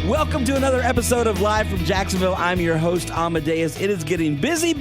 Welcome to another episode of Live from Jacksonville. I'm your host, Amadeus. It is getting busy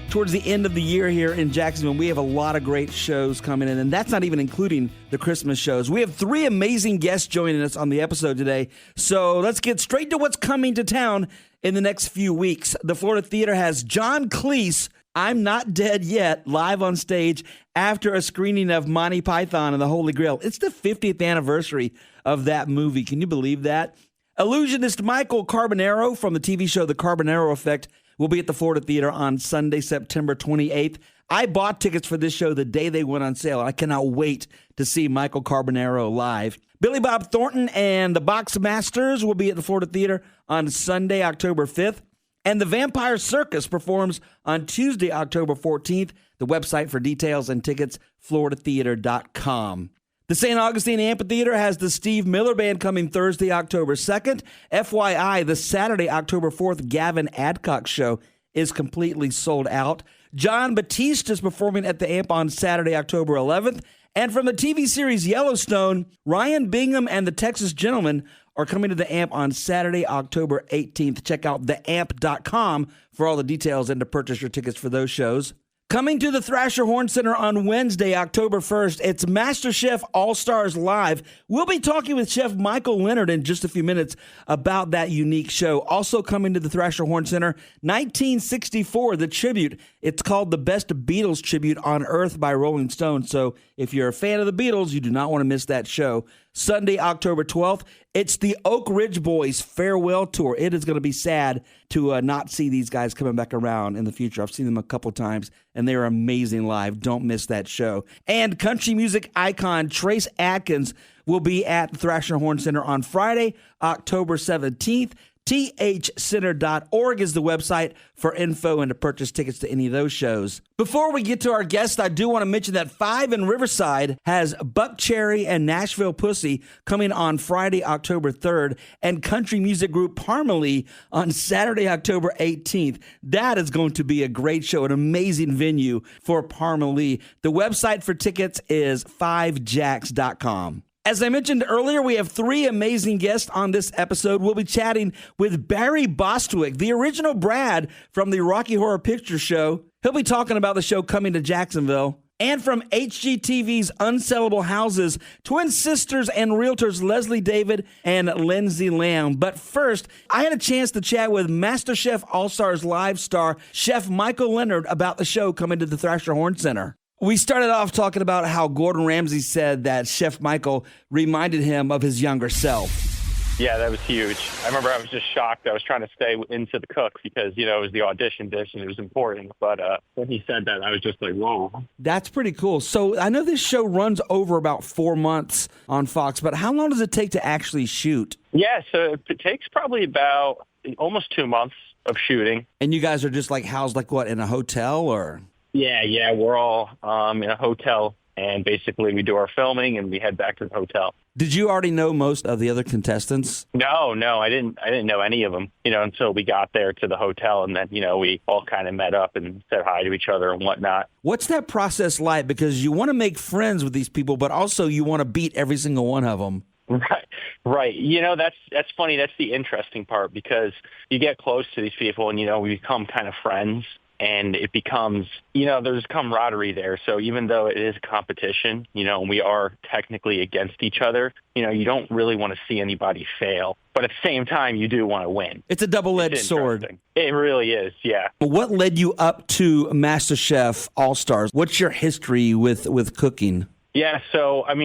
towards the end of the year here in Jacksonville. We have a lot of great shows coming in, and that's not even including the Christmas shows. We have three amazing guests joining us on the episode today, so let's get straight to what's coming to town in the next few weeks. The Florida Theater has John Cleese, I'm Not Dead Yet, live on stage after a screening of Monty Python and the Holy Grail. It's the 50th anniversary of that movie. Can you believe that? Illusionist Michael Carbonaro from the TV show The Carbonaro Effect will be at the Florida Theater on Sunday, September 28th. I bought tickets for this show the day they went on sale. I cannot wait to see Michael Carbonaro live. Billy Bob Thornton and the Box Masters will be at the Florida Theater on Sunday, October 5th. And the Vampire Circus performs on Tuesday, October 14th. The website for details and tickets, floridatheater.com. The St. Augustine Amphitheater has the Steve Miller Band coming Thursday, October 2nd. FYI, the Saturday, October 4th Gavin Adcock show is completely sold out. John Batiste is performing at the Amp on Saturday, October 11th. And from the TV series Yellowstone, Ryan Bingham and the Texas Gentlemen are coming to the Amp on Saturday, October 18th. Check out theamp.com for all the details and to purchase your tickets for those shows. Coming to the Thrasher-Horne Center on Wednesday, October 1st, it's MasterChef All-Stars Live. We'll be talking with Chef Michael Leonard in just a few minutes about that unique show. Also coming to the Thrasher-Horne Center, 1964, the tribute. It's called the Best Beatles Tribute on Earth by Rolling Stone. So if you're a fan of the Beatles, you do not want to miss that show. Sunday, October 12th, it's the Oak Ridge Boys Farewell Tour. It is going to be sad to not see these guys coming back around in the future. I've seen them a couple times, and they are amazing live. Don't miss that show. And country music icon Trace Adkins will be at the Thrasher-Horne Center on Friday, October 17th. thcenter.org is the website for info and to purchase tickets to any of those shows. Before we get to our guests, I do want to mention that 5 in Riverside has Buck Cherry and Nashville Pussy coming on Friday, October 3rd, and country music group Parmalee on Saturday, October 18th. That is going to be a great show, an amazing venue for Parmalee. The website for tickets is 5jacks.com. As I mentioned earlier, we have three amazing guests on this episode. We'll be chatting with Barry Bostwick, the original Brad from the Rocky Horror Picture Show. He'll be talking about the show coming to Jacksonville. And from HGTV's Unsellable Houses, twin sisters and realtors Leslie David and Lindsay Lamb. But first, I had a chance to chat with MasterChef All-Stars live star Chef Michael Leonard about the show coming to the Thrasher-Horne Center. We started off talking about how Gordon Ramsay said that Chef Michael reminded him of his younger self. Yeah, that was huge. I remember I was just shocked. I was trying to stay into the cook because, it was the audition dish and it was important. But when he said that, I was just like, whoa. That's pretty cool. So I know this show runs over about 4 months on Fox, but how long does it take to actually shoot? Yeah, so it takes probably about almost 2 months of shooting. And you guys are just housed in a hotel or? Yeah, we're all in a hotel, and basically we do our filming and we head back to the hotel. Did you already know most of the other contestants? No, I didn't know any of them, until we got there to the hotel, and then, we all kind of met up and said hi to each other and whatnot. What's that process like? Because you want to make friends with these people, but also you want to beat every single one of them. Right. That's funny. That's the interesting part, because you get close to these people and, we become kind of friends. And it becomes, there's camaraderie there. So even though it is a competition, and we are technically against each other, you don't really want to see anybody fail. But at the same time, you do want to win. It's a double-edged sword. It really is, yeah. What led you up to MasterChef All-Stars? What's your history with cooking? Yeah, so, I've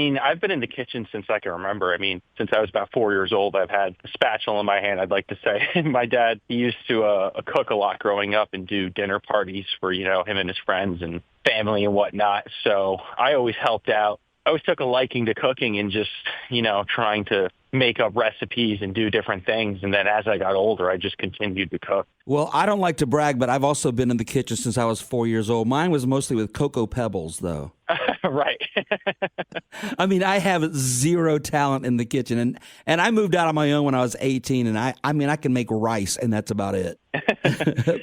been in the kitchen since I can remember. Since I was about 4 years old, I've had a spatula in my hand, I'd like to say. My dad, he used to cook a lot growing up and do dinner parties for, him and his friends and family and whatnot. So I always helped out. I always took a liking to cooking and just, trying to make up recipes and do different things. And then as I got older, I just continued to cook. Well, I don't like to brag, but I've also been in the kitchen since I was 4 years old. Mine was mostly with Cocoa Pebbles, though. Right. I have zero talent in the kitchen. And I moved out on my own when I was 18. And I can make rice, and that's about it.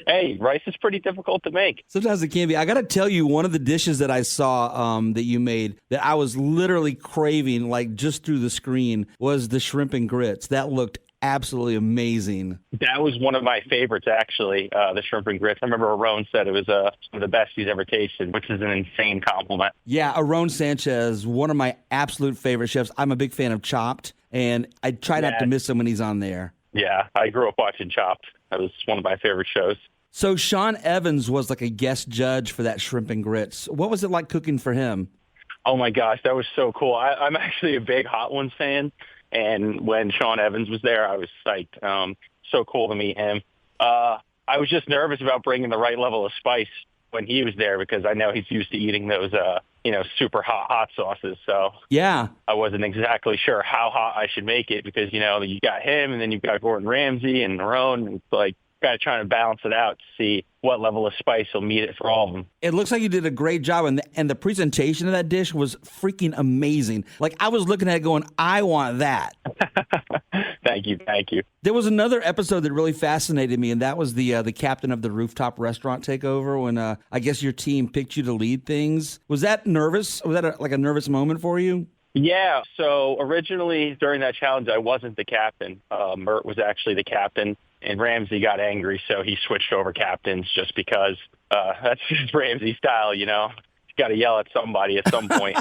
Hey, rice is pretty difficult to make. Sometimes it can be. I got to tell you, one of the dishes that I saw that you made that I was literally craving, just through the screen, was the shrimp and grits. That looked absolutely amazing. That was one of my favorites, actually, the shrimp and grits. I remember Arone said it was some of the best he's ever tasted, which is an insane compliment. Yeah, Arone Sanchez, one of my absolute favorite chefs. I'm a big fan of Chopped, and I try not to miss him when he's on there. Yeah, I grew up watching Chopped. That was one of my favorite shows. So Sean Evans was like a guest judge for that shrimp and grits. What was it like cooking for him? Oh, my gosh, that was so cool. I'm actually a big Hot Ones fan, and when Sean Evans was there, I was psyched. So cool to meet him. I was just nervous about bringing the right level of spice when he was there because I know he's used to eating those, super hot sauces. So yeah, I wasn't exactly sure how hot I should make it because, you got him and then you've got Gordon Ramsay and Arone, and it's like, got to try to balance it out to see what level of spice will meet it for all of them. It looks like you did a great job, and the presentation of that dish was freaking amazing. Like, I was looking at it going, I want that. Thank you. There was another episode that really fascinated me, and that was the captain of the rooftop restaurant takeover when I guess your team picked you to lead things. Was that nervous? Was that like a nervous moment for you? Yeah, so originally during that challenge, I wasn't the captain. Mert was actually the captain, and Ramsay got angry, so he switched over captains just because that's just Ramsay style, He's got to yell at somebody at some point.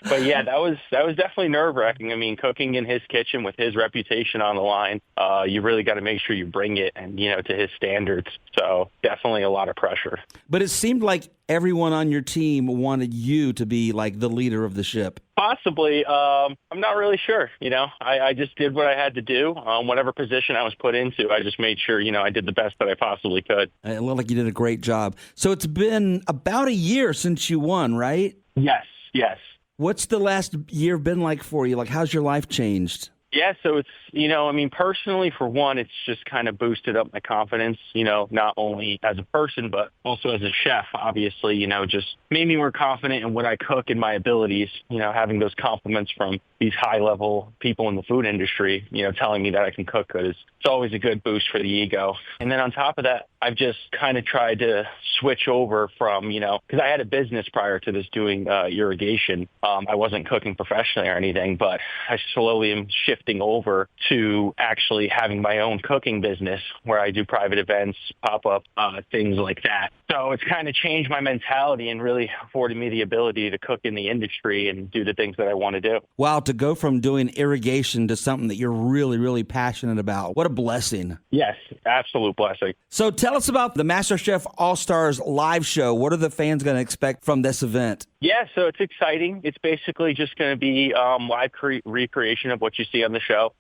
But yeah, that was definitely nerve-wracking. I mean, cooking in his kitchen with his reputation on the line, you really got to make sure you bring it and, to his standards. So definitely a lot of pressure. But it seemed like everyone on your team wanted you to be like the leader of the ship. Possibly. I'm not really sure. I just did what I had to do. Whatever position I was put into, I just made sure, I did the best that I possibly could. It looked like you did a great job. So it's been about a year since you won, right? Yes. What's the last year been like for you? Like, how's your life changed? Yeah, so it's, personally, for one, it's just kind of boosted up my confidence, not only as a person, but also as a chef, obviously, just made me more confident in what I cook and my abilities, having those compliments from these high-level people in the food industry, telling me that I can cook good it's always a good boost for the ego. And then on top of that, I've just kind of tried to switch over from, because I had a business prior to this doing irrigation. I wasn't cooking professionally or anything, but I slowly am shifting over to actually having my own cooking business where I do private events, pop-up, things like that. So it's kind of changed my mentality and really afforded me the ability to cook in the industry and do the things that I want to do. Wow, to go from doing irrigation to something that you're really, really passionate about. What a blessing. Yes, absolute blessing. So tell us about the MasterChef All-Stars live show. What are the fans going to expect from this event? Yeah, so it's exciting. It's basically just going to be live recreation of what you see on the show.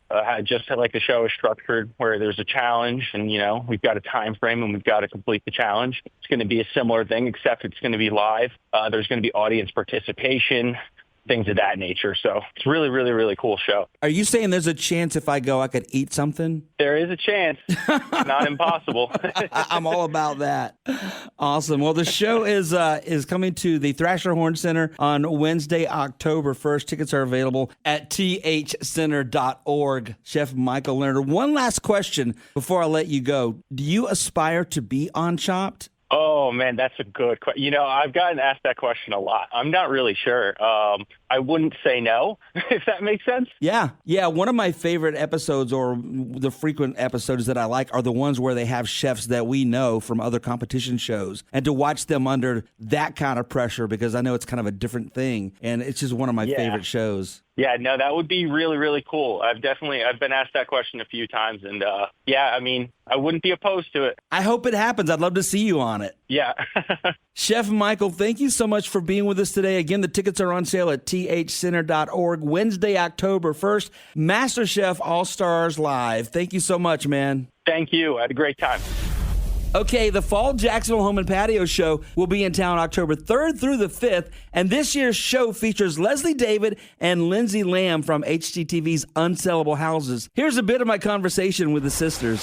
Just like the show is structured, where there's a challenge, and we've got a time frame, and we've got to complete the challenge. It's going to be a similar thing, except it's going to be live. There's going to be audience participation, things of that nature. So it's really, really, really cool show. Are you saying there's a chance if I go, I could eat something? There is a chance. Not impossible. I'm all about that. Awesome. Well, the show is coming to the Thrasher-Horne Center on Wednesday, October 1st. Tickets are available at thcenter.org. Chef Michael Leonard, one last question before I let you go. Do you aspire to be on Chopped? Oh, man, that's a good question. I've gotten asked that question a lot. I'm not really sure. I wouldn't say no, if that makes sense. Yeah. One of my favorite episodes, or the frequent episodes that I like, are the ones where they have chefs that we know from other competition shows, and to watch them under that kind of pressure, because I know it's kind of a different thing, and it's just one of my favorite shows. Yeah, no, that would be really, really cool. I've been asked that question a few times, and I wouldn't be opposed to it. I hope it happens. I'd love to see you on it. Yeah. Chef Michael, thank you so much for being with us today. Again, the tickets are on sale at thcenter.org, Wednesday, October 1st. MasterChef All-Stars Live. Thank you so much, man. Thank you. I had a great time. Okay, the Fall Jacksonville Home and Patio Show will be in town October 3rd through the 5th, and this year's show features Leslie David and Lindsay Lamb from HGTV's Unsellable Houses. Here's a bit of my conversation with the sisters.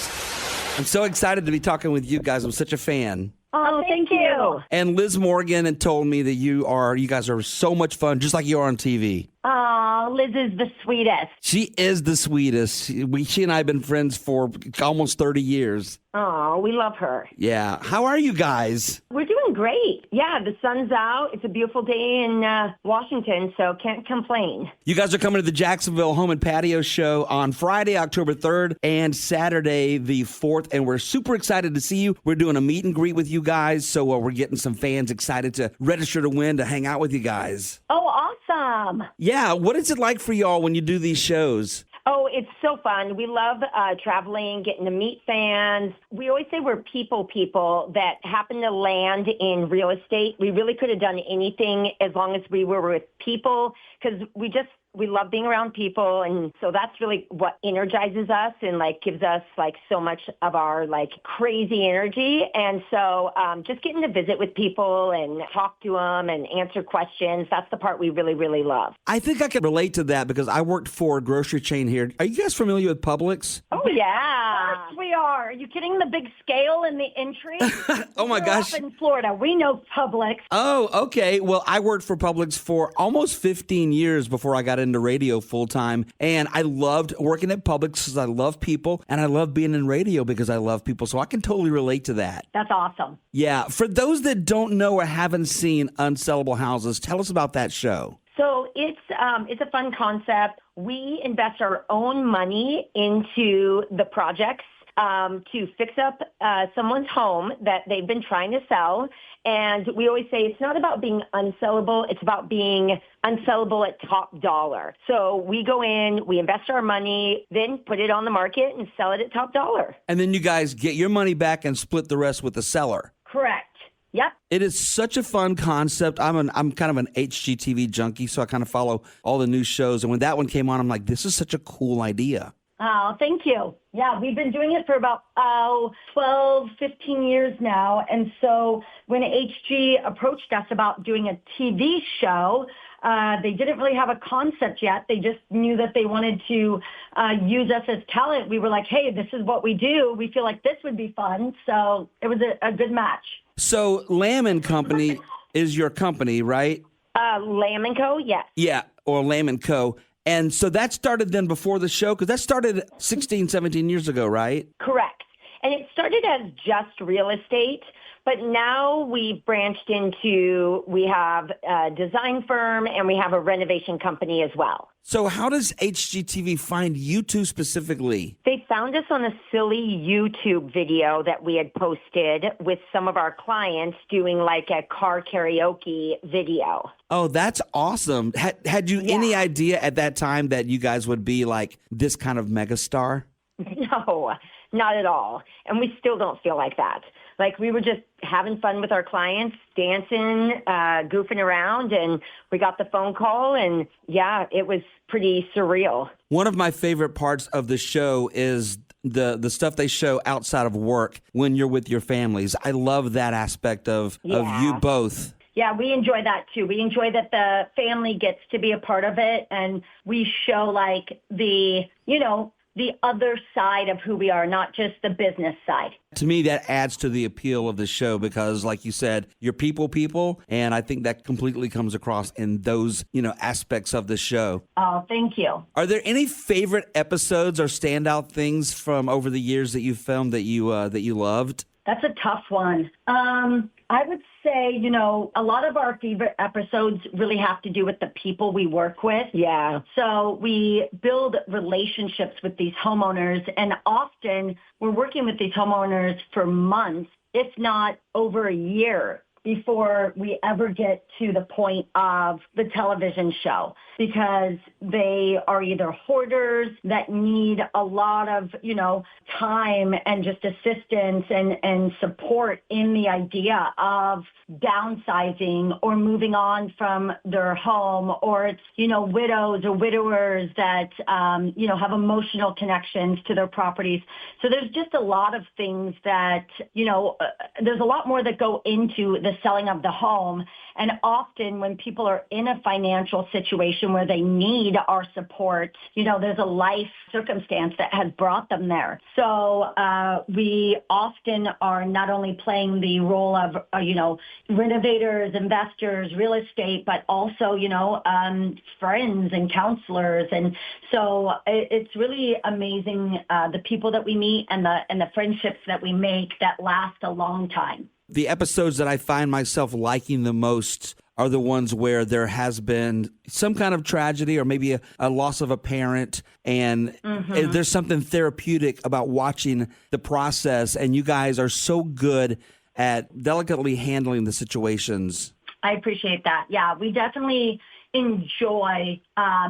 I'm so excited to be talking with you guys. I'm such a fan. Oh, thank you. And Liz Morgan told me that you guys are so much fun, just like you are on TV. Oh, Liz is the sweetest. She is the sweetest. She and I have been friends for almost 30 years. Oh, we love her. Yeah. How are you guys? We're doing great. Yeah, the sun's out. It's a beautiful day in Washington, so can't complain. You guys are coming to the Jacksonville Home and Patio Show on Friday, October 3rd, and Saturday, the 4th, and we're super excited to see you. We're doing a meet and greet with you guys, so we're getting some fans excited to register to win to hang out with you guys. Oh, awesome. Yeah. What is it like for y'all when you do these shows? Oh, it's so fun. We love traveling, getting to meet fans. We always say we're people that happen to land in real estate. We really could have done anything as long as we were with people because we love being around people. And so that's really what energizes us and gives us so much of our crazy energy. And so just getting to visit with people and talk to them and answer questions, that's the part we really, really love. I think I can relate to that because I worked for a grocery chain here. Are you guys familiar with Publix? Oh, yeah. Of course we are. Are you kidding? The big scale in the entry? Oh, my gosh. Up in Florida. We know Publix. Oh, okay. Well, I worked for Publix for almost 15 years before I got into radio full time. And I loved working at Publix because I love people. And I love being in radio because I love people. So I can totally relate to that. That's awesome. Yeah. For those that don't know or haven't seen Unsellable Houses, tell us about that show. So it's a fun concept. We invest our own money into the projects to fix up someone's home that they've been trying to sell. And we always say it's not about being unsellable. It's about being unsellable at top dollar. So we go in, we invest our money, then put it on the market and sell it at top dollar. And then you guys get your money back and split the rest with the seller. Correct. Yep. It is such a fun concept. I'm kind of an HGTV junkie, so I kind of follow all the new shows. And when that one came on, I'm like, this is such a cool idea. Oh, thank you. Yeah, we've been doing it for about 12, 15 years now. And so when HG approached us about doing a TV show, they didn't really have a concept yet. They just knew that they wanted to use us as talent. We were like, hey, this is what we do. We feel like this would be fun. So it was a good match. So Lamb & Company is your company, right? Lamb & Co., yes. Yeah, or Lamb & Co. And so that started then before the show? Because that started 16, 17 years ago, right? Correct. And it started as just real estate, but now we've branched into, we have a design firm and we have a renovation company as well. So how does HGTV find you two specifically? They found us on a silly YouTube video that we had posted with some of our clients doing a car karaoke video. Oh, that's awesome. Had you any idea at that time that you guys would be this kind of megastar? No, not at all. And we still don't feel like that. We were just having fun with our clients, dancing, goofing around, and we got the phone call, and it was pretty surreal. One of my favorite parts of the show is the stuff they show outside of work when you're with your families. I love that aspect of you both. Yeah, we enjoy that too. We enjoy that the family gets to be a part of it, and we show the other side of who we are, not just the business side. To me, that adds to the appeal of the show because, like you said, you're people, and I think that completely comes across in those, aspects of the show. Oh, thank you. Are there any favorite episodes or standout things from over the years that you filmed that you loved? That's a tough one. I would say, a lot of our favorite episodes really have to do with the people we work with. Yeah. So we build relationships with these homeowners, and often we're working with these homeowners for months, if not over a year, before we ever get to the point of the television show, because they are either hoarders that need a lot of, time and just assistance and support in the idea of downsizing or moving on from their home, or it's, widows or widowers that, have emotional connections to their properties. So there's just a lot of things that, there's a lot more that go into the selling of the home. And often when people are in a financial situation where they need our support, there's a life circumstance that has brought them there. So we often are not only playing the role of, renovators, investors, real estate, but also, friends and counselors. And so it's really amazing, the people that we meet and the friendships that we make that last a long time. The episodes that I find myself liking the most are the ones where there has been some kind of tragedy or maybe a loss of a parent, and there's something therapeutic about watching the process, and you guys are so good at delicately handling the situations. I appreciate that. Yeah, we definitely enjoy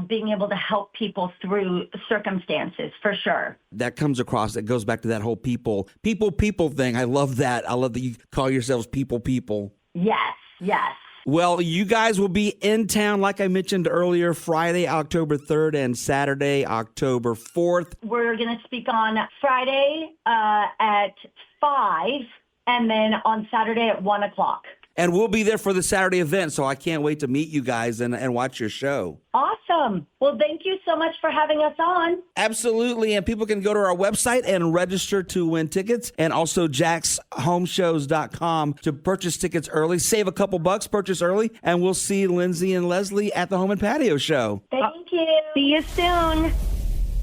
being able to help people through circumstances, for sure. That comes across. It goes back to that whole people thing. I love that. I love that you call yourselves people. Yes. Well, you guys will be in town, like I mentioned earlier, Friday, October 3rd, and Saturday, October 4th. We're going to speak on Friday at 5, and then on Saturday at 1 o'clock. And we'll be there for the Saturday event, so I can't wait to meet you guys and watch your show. Awesome. Well, thank you so much for having us on. Absolutely. And people can go to our website and register to win tickets, and also jackshomeshows.com to purchase tickets early. Save a couple bucks, purchase early, and we'll see Lindsay and Leslie at the Home and Patio Show. Thank you. See you soon.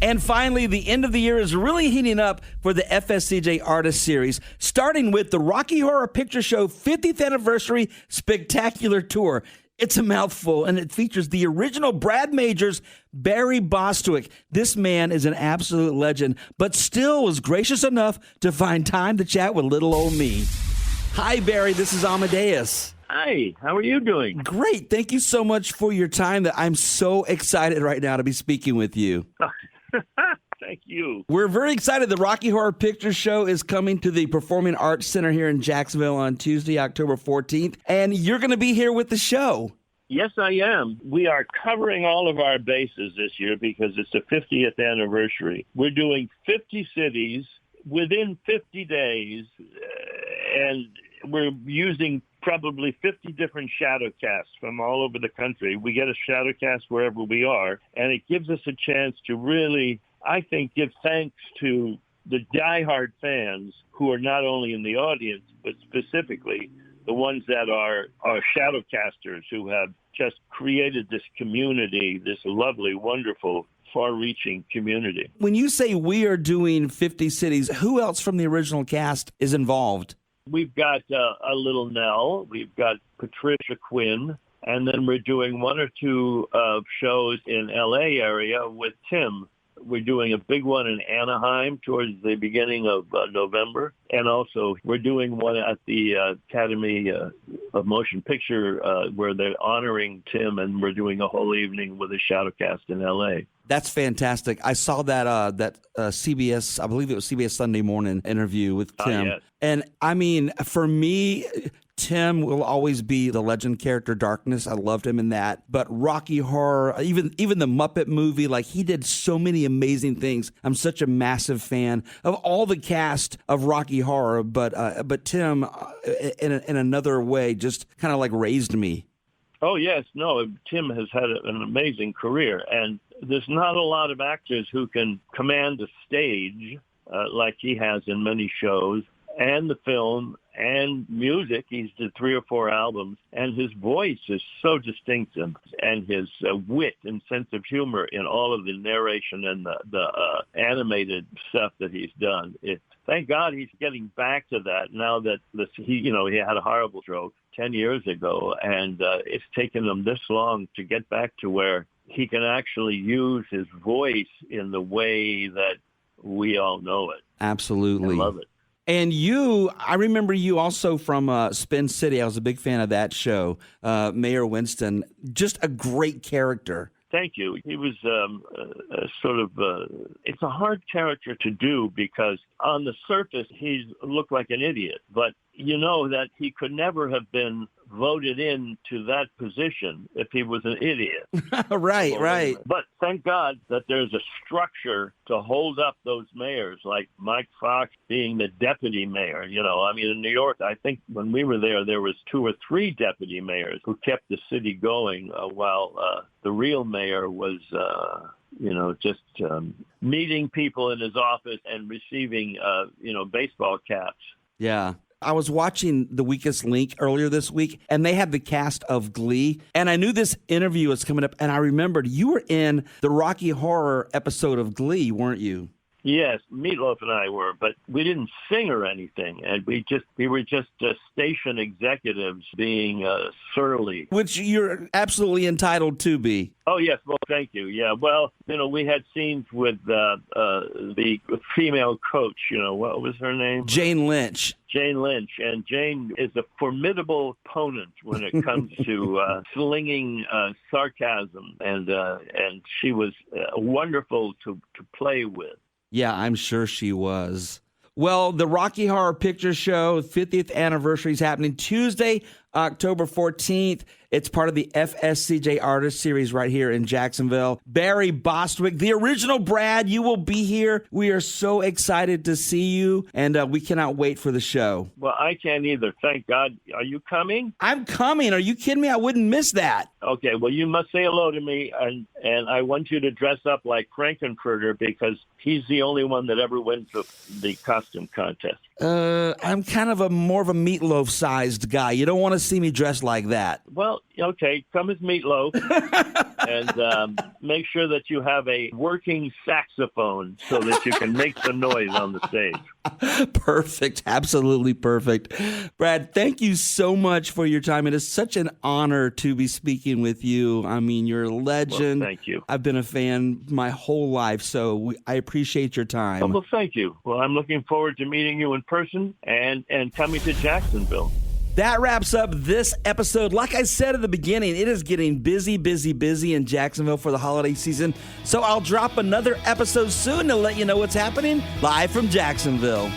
And finally, the end of the year is really heating up for the FSCJ Artist Series, starting with the Rocky Horror Picture Show 50th Anniversary Spectacular Tour. It's a mouthful, and it features the original Brad Majors, Barry Bostwick. This man is an absolute legend, but still was gracious enough to find time to chat with little old me. Hi, Barry. This is Amadeus. Hi, how are you doing? Great. Thank you so much for your time. That I'm so excited right now to be speaking with you. Thank you. We're very excited. The Rocky Horror Picture Show is coming to the Performing Arts Center here in Jacksonville on Tuesday, October 14th, and you're going to be here with the show. Yes, I am. We are covering all of our bases this year because it's the 50th anniversary. We're doing 50 cities within 50 days, and we're using probably 50 different shadow casts from all over the country. We get a shadow cast wherever we are, and it gives us a chance to really, I think, give thanks to the diehard fans who are not only in the audience, but specifically the ones that are shadow casters who have just created this community, this lovely, wonderful, far-reaching community. When you say we are doing 50 cities, who else from the original cast is involved? We've got a little Nell, we've got Patricia Quinn, and then we're doing one or two shows in L.A. area with Tim. We're doing a big one in Anaheim towards the beginning of November. And also we're doing one at the Academy of Motion Picture where they're honoring Tim, and we're doing a whole evening with a shadow cast in L.A. That's fantastic. I saw that CBS, I believe it was CBS Sunday Morning interview with Tim. Yes. And I mean, for me, Tim will always be the legend character Darkness. I loved him in that. But Rocky Horror, even the Muppet movie, like he did so many amazing things. I'm such a massive fan of all the cast of Rocky Horror, but Tim, in another way, just kind of like raised me. Oh, yes. No, Tim has had an amazing career, and there's not a lot of actors who can command a stage like he has in many shows, and the film and music. He's did 3 or 4 albums, and his voice is so distinctive, and his wit and sense of humor in all of the narration and the animated stuff that he's done. Thank God he's getting back to that now that he had a horrible stroke 10 years ago, and it's taken him this long to get back to where he can actually use his voice in the way that we all know it. Absolutely. I love it. And I remember you also from Spin City. I was a big fan of that show. Mayor Winston, just a great character. Thank you. He was it's a hard character to do because on the surface he looked like an idiot, but you know that he could never have been voted in to that position if he was an idiot. Right. But thank God that there's a structure to hold up those mayors, like Mike Fox being the deputy mayor. I mean, in New York, I think when we were there was 2 or 3 deputy mayors who kept the city going while the real mayor was just meeting people in his office and receiving, baseball caps. Yeah. I was watching The Weakest Link earlier this week, and they had the cast of Glee. And I knew this interview was coming up, and I remembered you were in the Rocky Horror episode of Glee, weren't you? Yes, Meatloaf and I were, but we didn't sing or anything, and we were just station executives being surly. Which you're absolutely entitled to be. Oh, yes. Well, thank you. Yeah. Well, we had scenes with the female coach, what was her name? Jane Lynch. Jane Lynch. And Jane is a formidable opponent when it comes to slinging sarcasm. And she was wonderful to play with. Yeah, I'm sure she was. Well, the Rocky Horror Picture Show 50th anniversary is happening Tuesday, October 14th. It's part of the FSCJ Artist Series right here in Jacksonville. Barry Bostwick, the original Brad, you will be here. We are so excited to see you, and we cannot wait for the show. Well, I can't either. Thank God. Are you coming? I'm coming. Are you kidding me? I wouldn't miss that. Okay, well, you must say hello to me, and I want you to dress up like Frankenfurter because he's the only one that ever wins the costume contest. I'm kind of more of a Meatloaf-sized guy. You don't want to see me dressed like that. Well, okay, come as Meatloaf and make sure that you have a working saxophone so that you can make the noise on the stage. Perfect. Absolutely perfect. Brad, thank you so much for your time. It is such an honor to be speaking with you. I mean, you're a legend. Well, thank you. I've been a fan my whole life, so I appreciate your time. Oh, well, thank you. Well, I'm looking forward to meeting you in person and coming to Jacksonville. That wraps up this episode. Like I said at the beginning, it is getting busy in Jacksonville for the holiday season. So I'll drop another episode soon to let you know what's happening live from Jacksonville.